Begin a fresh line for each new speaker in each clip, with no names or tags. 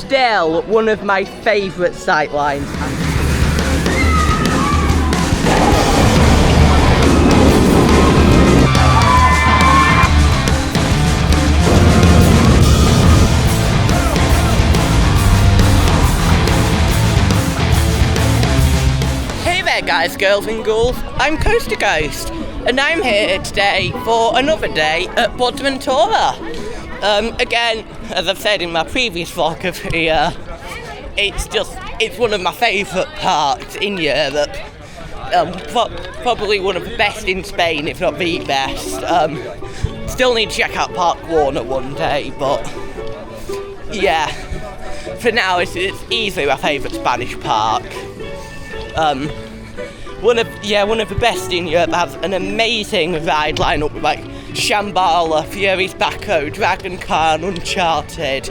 still one of my favourite sightlines. Hey there guys, girls and ghouls, I'm Coast to Ghost, and I'm here today for another day at PortAventura. Again, as I've said in my previous vlog of here, it's one of my favourite parks in Europe. Probably one of the best in Spain, if not the best. Still need to check out Park Warner one day, but yeah, for now it's easily my favourite Spanish park. One of the best in Europe. Has an amazing ride lineup with like Shambhala, Fury's Backhoe, Dragon Khan, Uncharted,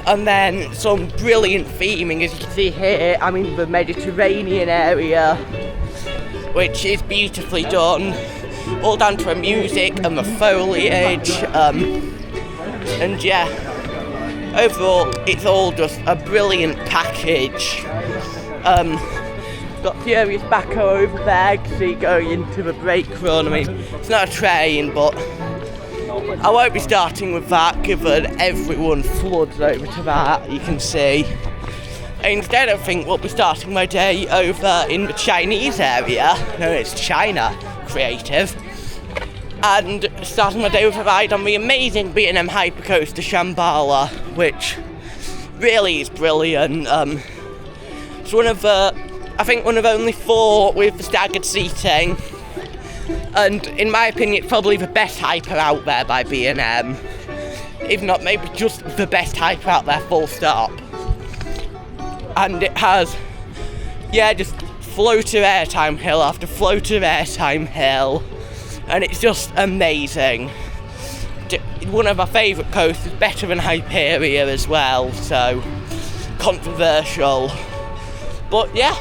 and then some brilliant theming, as you can see here. I'm in the Mediterranean area, which is beautifully done, all down to the music and the foliage, and yeah, overall it's all just a brilliant package. Got Fury's Backhoe over there, you can see going into the brake run. I mean, it's not a train, but I won't be starting with that given everyone floods over to that, you can see. Instead, I think we'll be starting my day over in the Chinese area. No, it's China Creative. And starting my day with a ride on the amazing B&M Hypercoaster Shambhala, which really is brilliant. It's one of only 4 with the staggered seating, and in my opinion it's probably the best hyper out there by B&M, if not maybe just the best hyper out there, full stop. And it has, just floater airtime hill after floater airtime hill, and it's just amazing. One of my favourite coasters, better than Hyperia as well, so controversial. But yeah,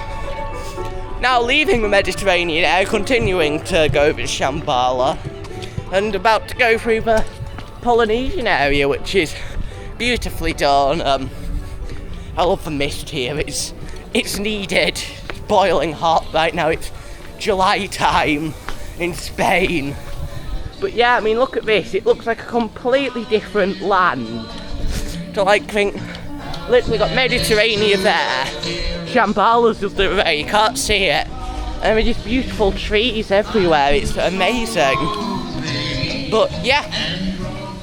now leaving the Mediterranean area, continuing to go over to Shambhala, and about to go through the Polynesian area, which is beautifully done. I love the mist here, it's needed. It's boiling hot right now, it's July time in Spain. But yeah, I mean, look at this, it looks like a completely different land. So like, think, literally got Mediterranean there, Shambhala's just over there, you can't see it. And there's just beautiful trees everywhere, it's amazing. But yeah,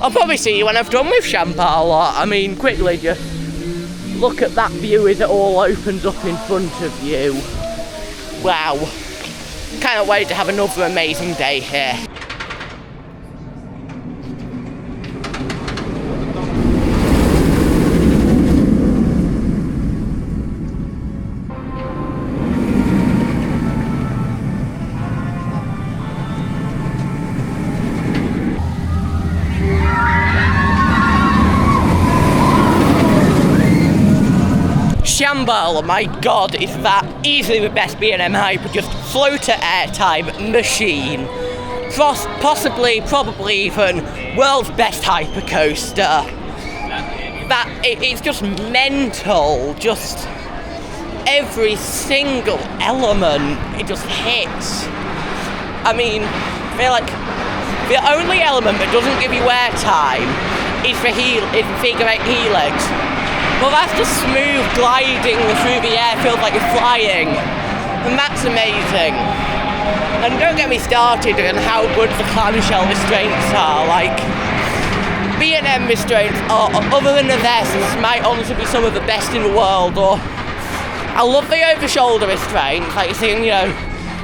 I'll probably see you when I've done with Shambhala. I mean, quickly just look at that view as it all opens up in front of you. Wow. Can't wait to have another amazing day here. Shambhala, my god, is that easily the best B&M hyper, just floater airtime machine. Probably even world's best hyper coaster. It's just mental, just every single element, it just hits. I mean, I feel like the only element that doesn't give you airtime is the figure 8 helix. Well, that's just smooth gliding through the air, feels like you're flying, and that's amazing. And don't get me started on how good the clamshell restraints are. Like, B&M restraints are, other than the Vests, might honestly be some of the best in the world. Or I love the over-shoulder restraints, like you're seeing, you know,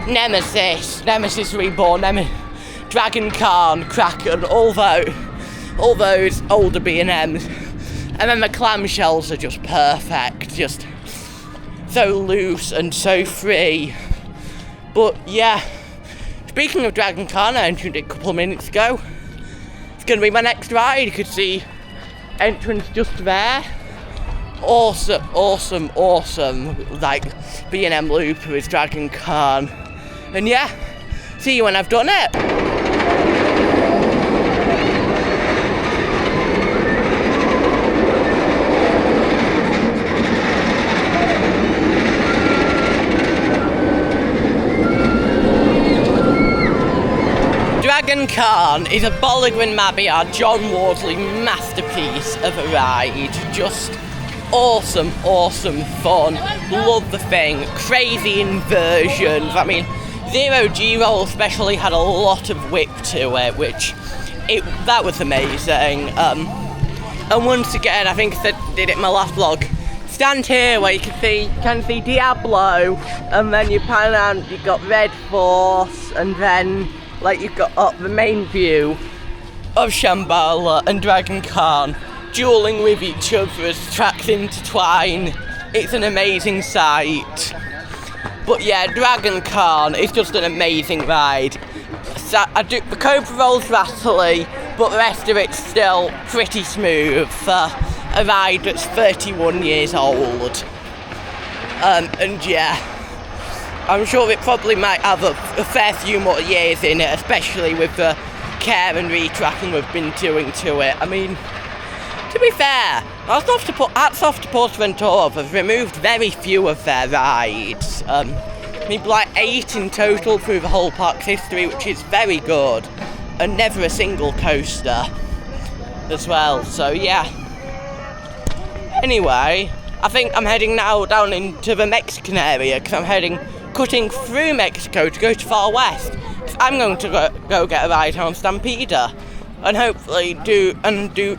Nemesis Reborn, Dragon Khan, Kraken, all those older B&Ms. And then the clamshells are just perfect, just so loose and so free. But yeah, speaking of Dragon Khan, I entered it a couple of minutes ago. It's going to be my next ride. You could see entrance just there. Awesome. Like B&M Loop with Dragon Khan. And yeah, see you when I've done it. Dragon Khan is a Bolliger and Mabillard John Worsley masterpiece of a ride. Just awesome, awesome fun. Love the thing. Crazy inversions. I mean, Zero G-Roll especially had a lot of whip to it, that was amazing. And once again, I think I did it in my last vlog. Stand here where you can see Diablo, and then you pan around, you've got Red Force, and then like you've got up the main view of Shambhala and Dragon Khan dueling with each other as tracks intertwine. It's an amazing sight. But yeah, Dragon Khan is just an amazing ride. The Cobra Roll's rattly, but the rest of it's still pretty smooth for a ride that's 31 years old. And yeah, I'm sure it probably might have a fair few more years in it, especially with the care and retracking we've been doing to it. I mean, to be fair, hats off to PortAventura. They've removed very few of their rides. Maybe like 8 in total through the whole park's history, which is very good. And never a single coaster as well, so yeah. Anyway, I think I'm heading now down into the Mexican area, because I'm cutting through Mexico to go to Far West. I'm going to go get a ride on Stampeder. And hopefully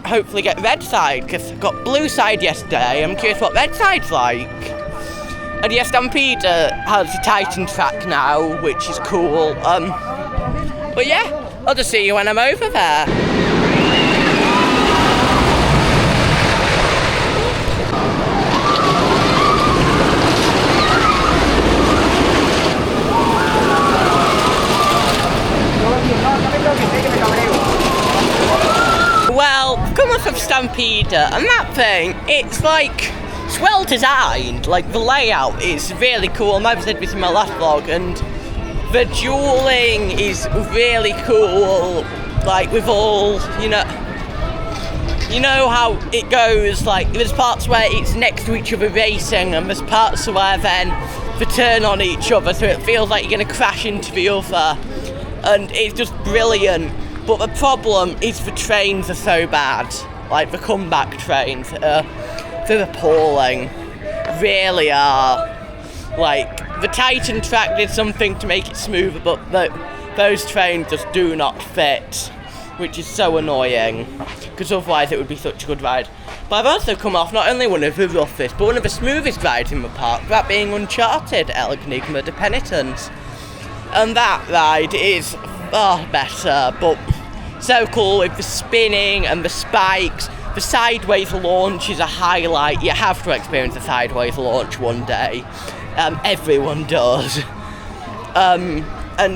hopefully get red side, because I got blue side yesterday. I'm curious what red side's like. And yes, Stampeder has a Titan track now, which is cool. But yeah, I'll just see you when I'm over there. Well, come off of Stampeder, and that thing, it's like, it's well designed. Like, the layout is really cool. I've said this in my last vlog, and the dueling is really cool. Like, with all, you know how it goes, like, there's parts where it's next to each other racing, and there's parts where then they turn on each other, so it feels like you're going to crash into the other. And it's just brilliant. But the problem is the trains are so bad. Like, the comeback trains they're appalling. Really are. Like, the Titan track did something to make it smoother, but those trains just do not fit, which is so annoying, because otherwise it would be such a good ride. But I've also come off not only one of the roughest, but one of the smoothest rides in the park, that being Uncharted El Enigma de Penitence. And that ride is far better, but so cool with the spinning and the spikes. The sideways launch is a highlight. You have to experience a sideways launch one day. Everyone does. And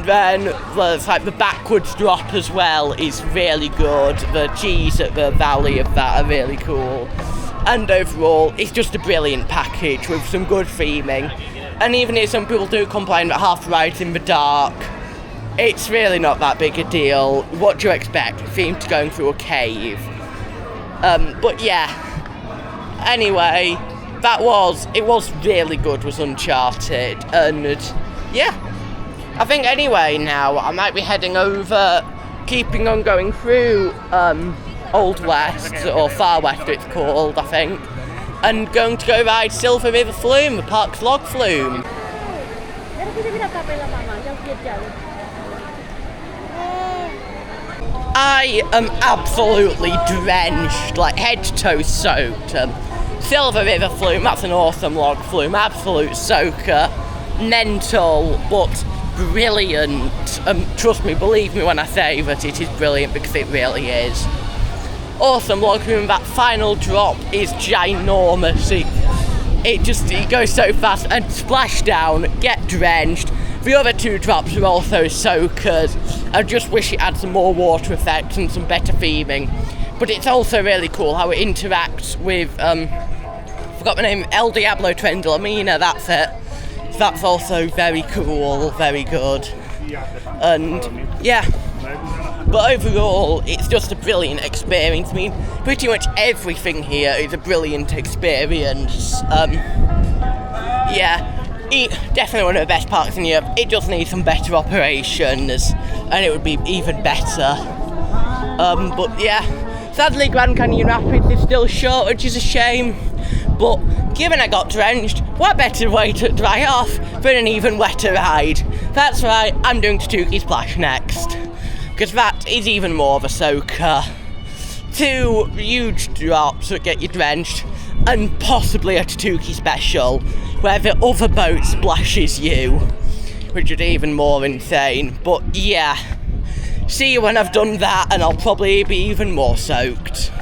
then there's like the backwards drop as well is really good. The G's at the valley of that are really cool. And overall, it's just a brilliant package with some good theming. And even if some people do complain that half the ride's in the dark, it's really not that big a deal. What do you expect? Themed to going through a cave. But yeah. Anyway, it was really good, was Uncharted. And yeah. I think anyway now I might be heading over, keeping on going through Old West, or Far West it's called, I think. And going to go ride Silver River Flume, the park's log flume. I am absolutely drenched, like head to toe soaked. Silver River Flume, that's an awesome log flume, absolute soaker, mental, but brilliant. Trust me, believe me when I say that it is brilliant, because it really is. Awesome log flume. That final drop is ginormous. It goes so fast, and splashdown, get drenched. The other two drops are also soakers. I just wish it had some more water effects and some better theming. But it's also really cool how it interacts with, forgot the name, El Diablo Trendelamina, that's it. That's also very cool, very good. And yeah. But overall, it's just a brilliant experience. I mean, pretty much everything here is a brilliant experience. Yeah, definitely one of the best parks in Europe. It does need some better operations, and it would be even better. But yeah, sadly Grand Canyon Rapids is still short, which is a shame. But given I got drenched, what better way to dry off than an even wetter ride? That's right, I'm doing Tatuki Splash next, because that is even more of a soaker. 2 huge drops that get you drenched, and possibly a Tatuki special where the other boat splashes you, which is even more insane. But yeah, see you when I've done that, and I'll probably be even more soaked.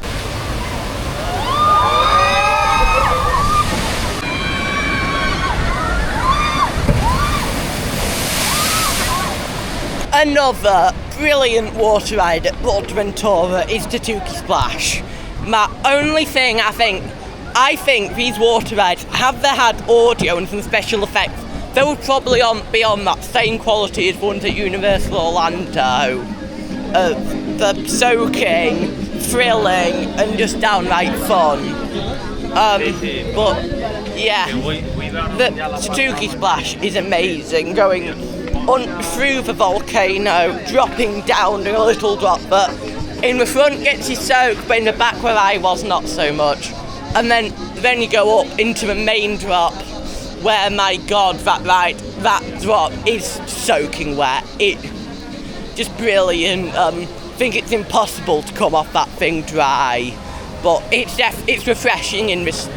Another brilliant water ride at PortAventura is Tatuki Splash. My only thing, I think these water rides, have they had audio and some special effects, they would probably be on that same quality as ones at Universal Orlando. The soaking, thrilling, and just downright fun. But yeah, the Tatuki Splash is amazing, going through the volcano, dropping down in a little drop, but in the front gets you soaked, but in the back where I was, not so much. And then you go up into the main drop, where, my God, that drop is soaking wet. It just brilliant. I think it's impossible to come off that thing dry, but it's refreshing in this.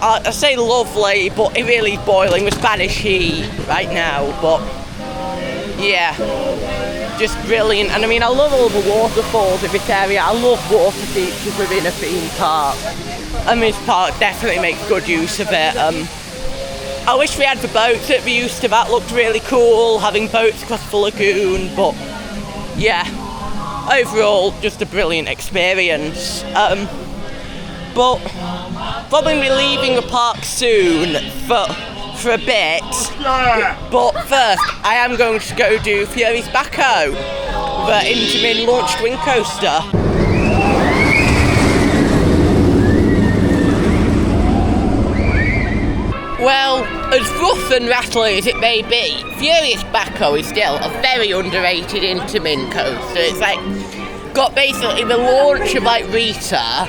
I say lovely, but it really is boiling with Spanish heat right now. But yeah, just brilliant. And I mean, I love all the waterfalls in this area. I love water features within a theme park, and this park definitely makes good use of it. I wish we had the boats that we used to. That looked really cool, having boats across the lagoon. But yeah, overall, just a brilliant experience. But probably be leaving the park soon for a bit. But first, I am going to go do Fury's Backhoe, the Intamin launched wing coaster. Well, as rough and rattly as it may be, Fury's Backhoe is still a very underrated Intamin coaster. It's like got basically the launch of like Rita,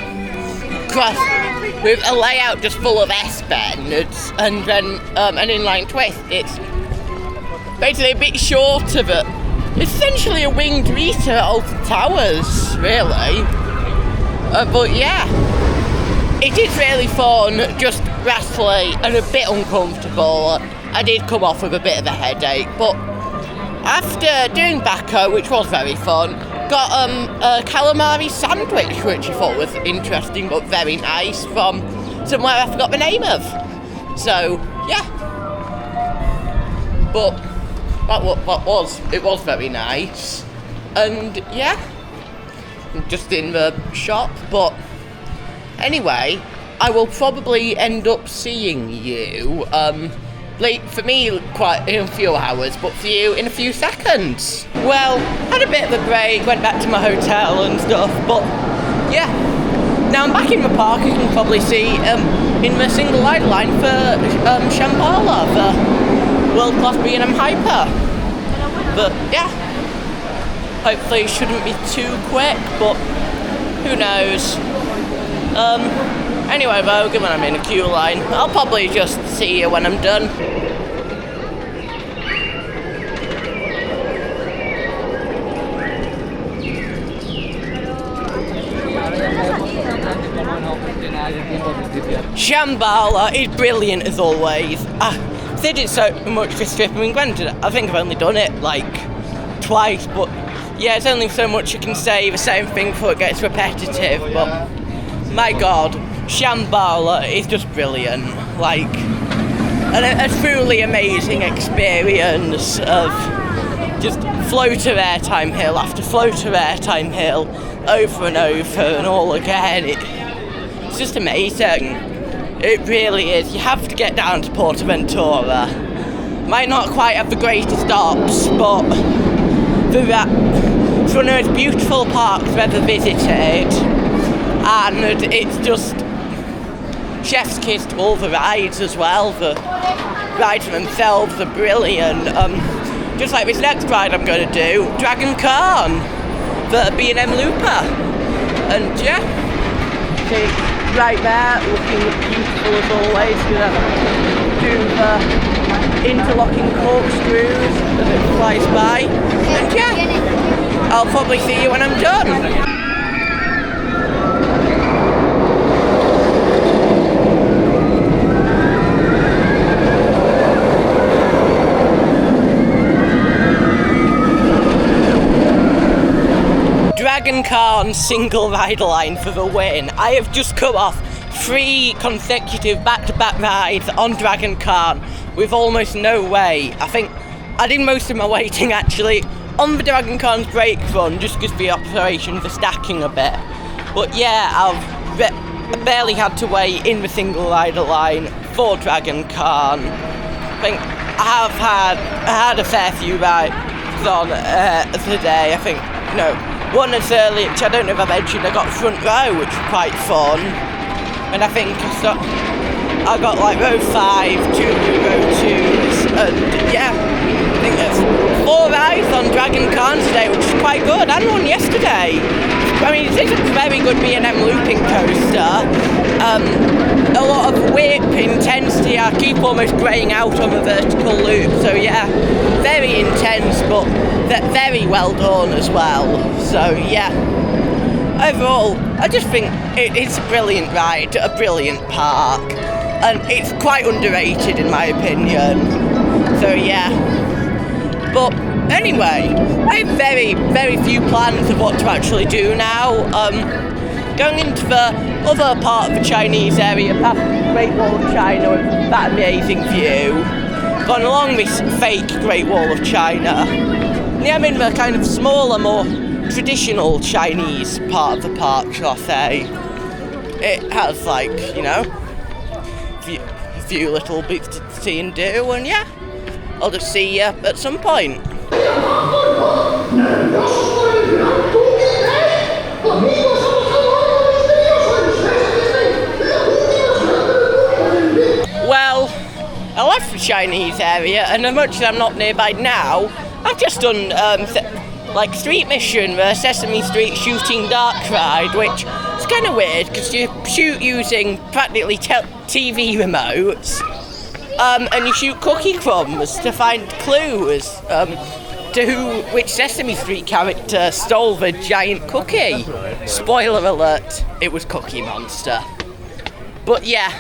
with a layout just full of S-bends, and then an inline twist. It's basically a bit short of it. It's essentially a winged Rita at Alton Towers, really. But yeah, it is really fun, just rattly and a bit uncomfortable. I did come off with a bit of a headache, but after doing Backhoe, which was very fun, got a calamari sandwich, which I thought was interesting but very nice, from somewhere I forgot the name of. So yeah, but it was very nice, and yeah, just in the shop. But anyway, I will probably end up seeing you, late for me quite in a few hours, but for you in a few seconds. Well, had a bit of a break, went back to my hotel and stuff, but yeah, now I'm back in the park. You can probably see in the single line for Shambhala, the world-class B&M Hyper. But yeah, hopefully it shouldn't be too quick, but who knows. Anyway though, given I'm in a queue line, I'll probably just see you when I'm done. Shambhala is brilliant as always. I did it so much this trip. I mean, granted, I think I've only done it like twice, but yeah, it's only so much you can say the same thing before it gets repetitive. But my God, Shambhala is just brilliant. Like, a truly amazing experience of just float of airtime hill after float of airtime hill, over and over and all again. It's just amazing. It really is. You have to get down to PortAventura. Might not quite have the greatest stops, but it's one of the most beautiful parks I've ever visited, and it's just chef's kiss to all the rides as well. rides themselves are brilliant. Just like this next ride I'm going to do, Dragon Khan, the B&M Looper. And yeah, see, right there, looking beautiful as always. Gonna do the interlocking corkscrews as it flies by. And yeah, I'll probably see you when I'm done. Dragon Khan single rider line for the win. I have just come off 3 consecutive back-to-back rides on Dragon Khan with almost no wait. I think I did most of my waiting actually on the Dragon Khan's brake run just because the operations are stacking a bit. But yeah, I've barely had to wait in the single rider line for Dragon Khan. I think I had a fair few rides on today. I think, you know, one as early, which I don't know if I mentioned, I got front row, which was quite fun. And I think I got like row 5, 2 row 2s, and yeah, I think there's 4 rides on Dragon Khan today, which is quite good, and one yesterday. I mean, it's a very good B&M looping coaster. A lot of whip, intensity, I keep almost greying out on the vertical loop, so yeah, very intense, but very well done as well. So yeah, overall, I just think it's a brilliant ride, a brilliant park, and it's quite underrated in my opinion. So yeah, but anyway, I have very, very few plans of what to actually do now. Going into the other part of the Chinese area, past the Great Wall of China with that amazing view, gone along this fake Great Wall of China. Yeah, I'm in the kind of smaller, more traditional Chinese part of the park, shall I say. It has, like, you know, a few little bits to see and do, and yeah, I'll just see you at some point. Well, I left the Chinese area, and as much as I'm not nearby now, I've just done like street mission, the Sesame Street shooting dark ride, which is kind of weird because you shoot using practically TV remotes, and you shoot cookie crumbs to find clues to which Sesame Street character stole the giant cookie. Spoiler alert, it was Cookie Monster. But yeah,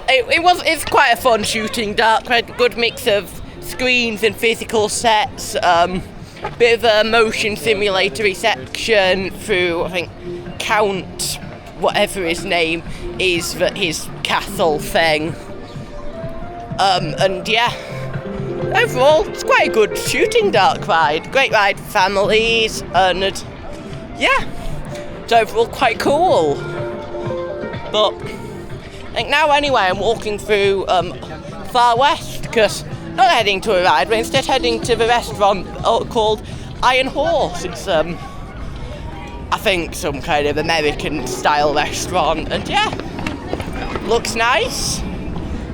it's quite a fun shooting dark ride, good mix of screens and physical sets, bit of a motion simulatory section through, I think, Count, whatever his name is, his castle thing. And yeah, overall, it's quite a good shooting dark ride. Great ride for families, and yeah, it's overall quite cool. But I think now anyway, I'm walking through Far West, because I'm not heading to a ride, but instead heading to the restaurant called Iron Horse. It's I think some kind of American style restaurant, and yeah, looks nice.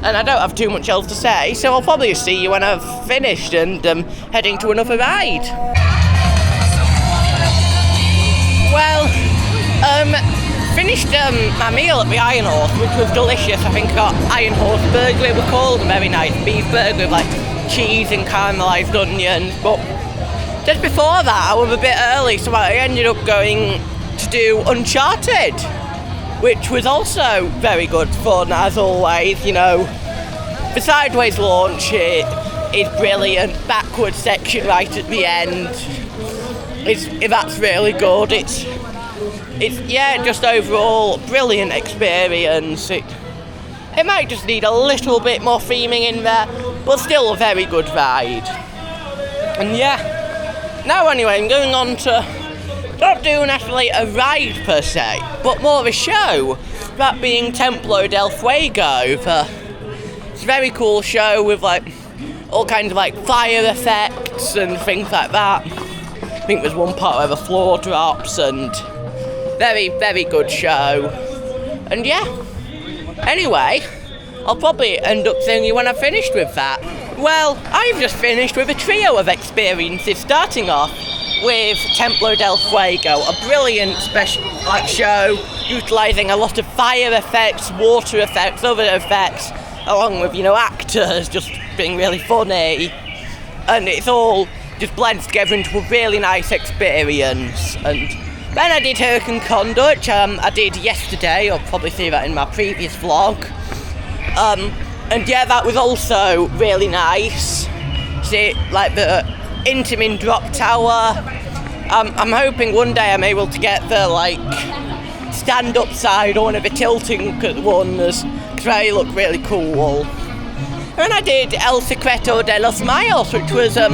And I don't have too much else to say, so I'll probably see you when I've finished and heading to another ride. Well, finished my meal at the Iron Horse, which was delicious. I think I got Iron Horse burger, it was called, a very nice beef burger with like cheese and caramelised onions. But just before that, I was a bit early, so I ended up going to do Uncharted, which was also very good fun as always. You know, the sideways launch is brilliant, backward section right at the end, that's really good. It's yeah, just overall brilliant experience. It might just need a little bit more theming in there, but still a very good ride. And yeah, now anyway, I'm going on to not doing actually a ride per se, but more of a show, that being Templo del Fuego. It's a very cool show with like all kinds of like fire effects and things like that. I think there's one part where the floor drops, and very, very good show. And yeah, anyway, I'll probably end up seeing you when I've finished with that. Well, I've just finished with a trio of experiences, starting off with Templo del Fuego, a brilliant special show utilising a lot of fire effects, water effects, other effects, along with, actors just being really funny. And it's all just blends together into a really nice experience. And then I did Hurricane Conduct, which I did yesterday. You'll probably see that in my previous vlog. And yeah, that was also really nice. See, like the Intamin Drop Tower. I'm hoping one day I'm able to get the stand-up side or one of the tilting ones, because they look really cool. And I did El Secreto de los Mayos, which was a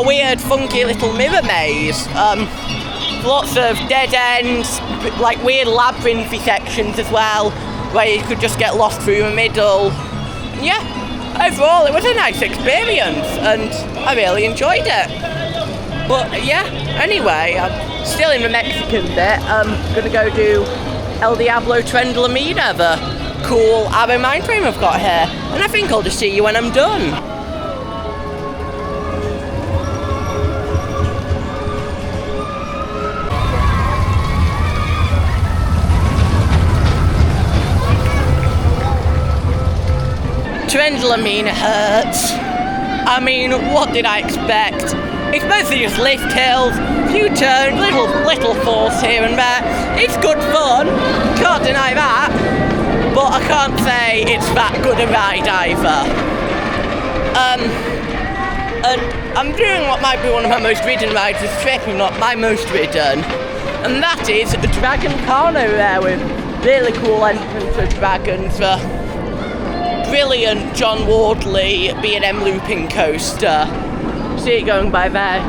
weird, funky little mirror maze. Lots of dead ends, weird labyrinthy sections as well, where you could just get lost through the middle. And yeah, overall it was a nice experience, and I really enjoyed it. But yeah, anyway, I'm still in the Mexican bit. I'm gonna go do El Diablo Tren de la Mina, the cool Arrow mind frame I've got here, and I think I'll just see you when I'm done. Tren de la Mina hurts. I mean, what did I expect? It's mostly just lift hills, few turns, little force here and there. It's good fun, can't deny that, but I can't say it's that good a ride either. And I'm doing what might be one of my most ridden rides this trip, and not my most ridden, and that is Dragon Con over there with really cool entrance of dragons. Brilliant John Wardley B&M looping coaster. See it going by there.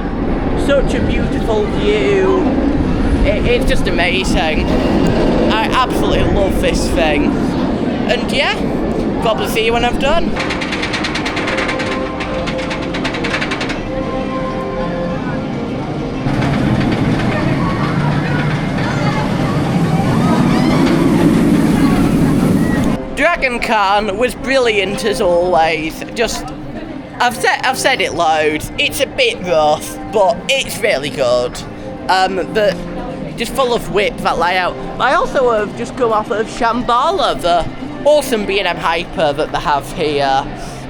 Such a beautiful view. It's just amazing. I absolutely love this thing. And yeah, probably see you when I've done. Dragon Con was brilliant as always. I've said it loads. It's a bit rough, but it's really good. But just full of whip, that layout. I also have just come off of Shambhala, the awesome B&M Hyper that they have here.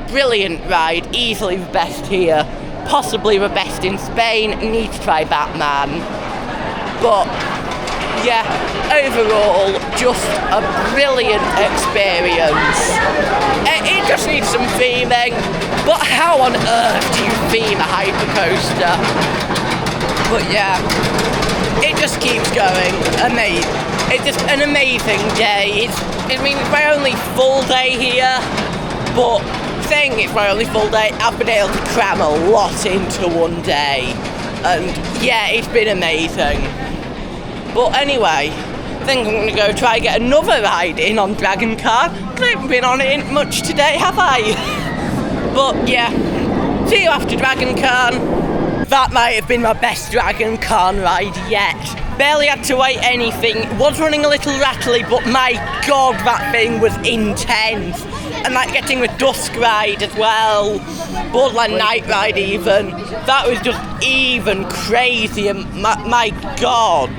Brilliant ride, easily the best here, possibly the best in Spain. Need to try Batman. But yeah, overall, just a brilliant experience. It just needs some theming, but how on earth do you theme a hypercoaster? But yeah, it just keeps going. It's just an amazing day. It's my only full day here, but saying it's my only full day, I've been able to cram a lot into one day. And yeah, it's been amazing. But anyway, I think I'm going to go try and get another ride in on Dragon Con. I haven't been on it much today, have I? But yeah, see you after Dragon Con. That might have been my best Dragon Con ride yet. Barely had to wait anything. Was running a little rattly, but my god, that thing was intense. And getting the dusk ride as well. Borderline night ride even. That was just even crazier. My god.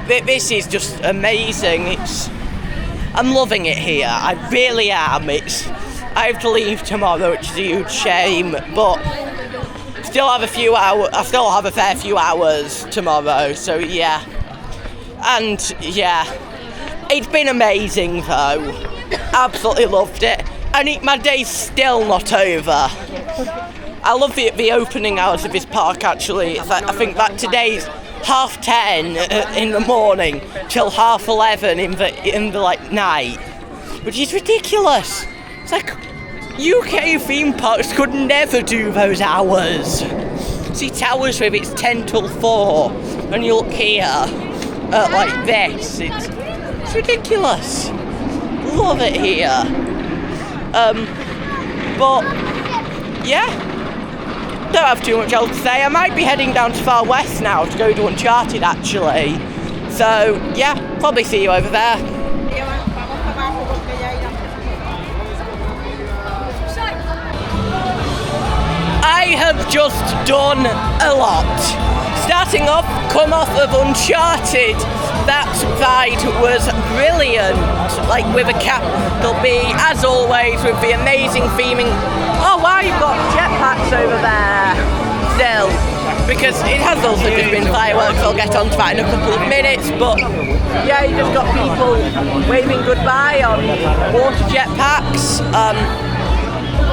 This is just amazing. I'm loving it here. I really am. I have to leave tomorrow, which is a huge shame, but I still have a fair few hours tomorrow, so yeah. And yeah, it's been amazing though. Absolutely loved it. And my day's still not over. I love the opening hours of this park actually. I think that today's 10:30 in the morning till 11:30 in the night, which is ridiculous. It's UK theme parks could never do those hours. See Towers with it's 10 till 4, and you look here at this. It's ridiculous. Love it here. But yeah. Don't have too much else to say. I might be heading down to Far West now to go to Uncharted actually. So yeah, probably see you over there. have just done a lot. Starting off, come off of Uncharted. That ride was brilliant. Like with a cap, there'll be, as always, with the amazing theming. Oh wow, you've got jetpacks over there still. Because it has also just been fireworks. I'll get onto that in a couple of minutes, but yeah, you just got people waving goodbye on water jetpacks.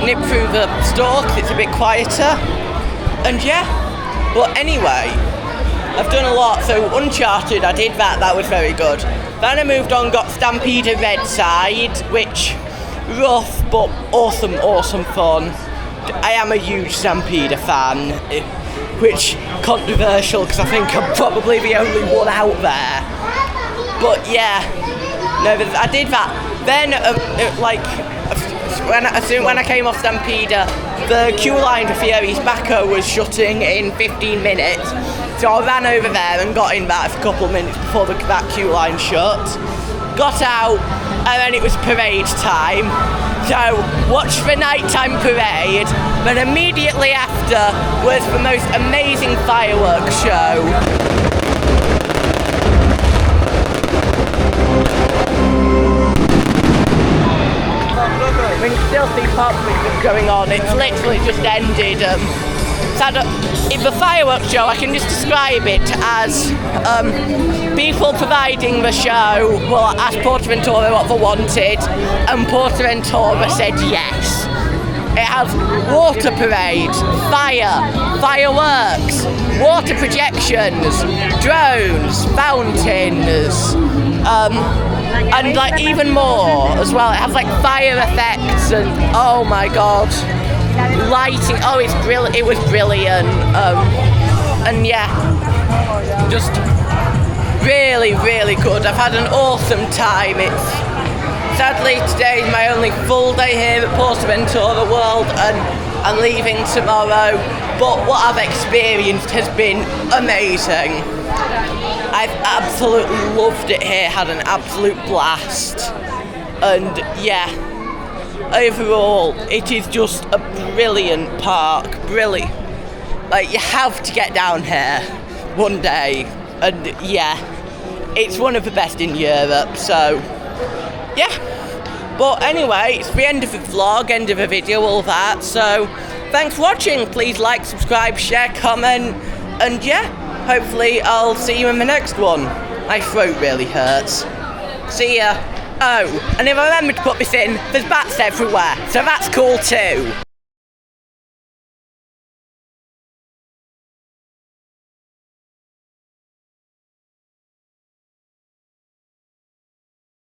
Nip through the store 'cause it's a bit quieter, and yeah. But anyway, I've done a lot. So Uncharted, I did that was very good. Then I moved on, got Stampeder Red Side, which rough but awesome fun. I am a huge Stampeder fan, which controversial because I think I'm probably the only one out there. But yeah, no, I did that. Then when I came off Stampeder, the queue line to Fieri's Baco was shutting in 15 minutes. So I ran over there and got in that a couple of minutes before that queue line shut. Got out, and then it was parade time. So watched the nighttime parade, but immediately after was the most amazing fireworks show. We can still see parts of it going on. It's literally just ended. In the fireworks show, I can just describe it as people providing the show will ask PortAventura what they wanted, and PortAventura said yes. It has water parades, fireworks, water projections, drones, fountains, and like even more as well. It has like fire effects and oh my god, lighting. Oh, it was brilliant. And yeah, just really good. I've had an awesome time. Sadly today is my only full day here at PortAventura World, and I'm leaving tomorrow. But what I've experienced has been amazing. I've absolutely loved it here, had an absolute blast, and yeah, overall it is just a brilliant park, brilliant. Like, you have to get down here one day, and yeah, it's one of the best in Europe, so yeah. But anyway, it's the end of the vlog, end of the video, all that, so thanks for watching. Please like, subscribe, share, comment, and yeah, hopefully I'll see you in the next one. My throat really hurts. See ya. Oh, and if I remember to put this in, there's bats everywhere, so that's cool too.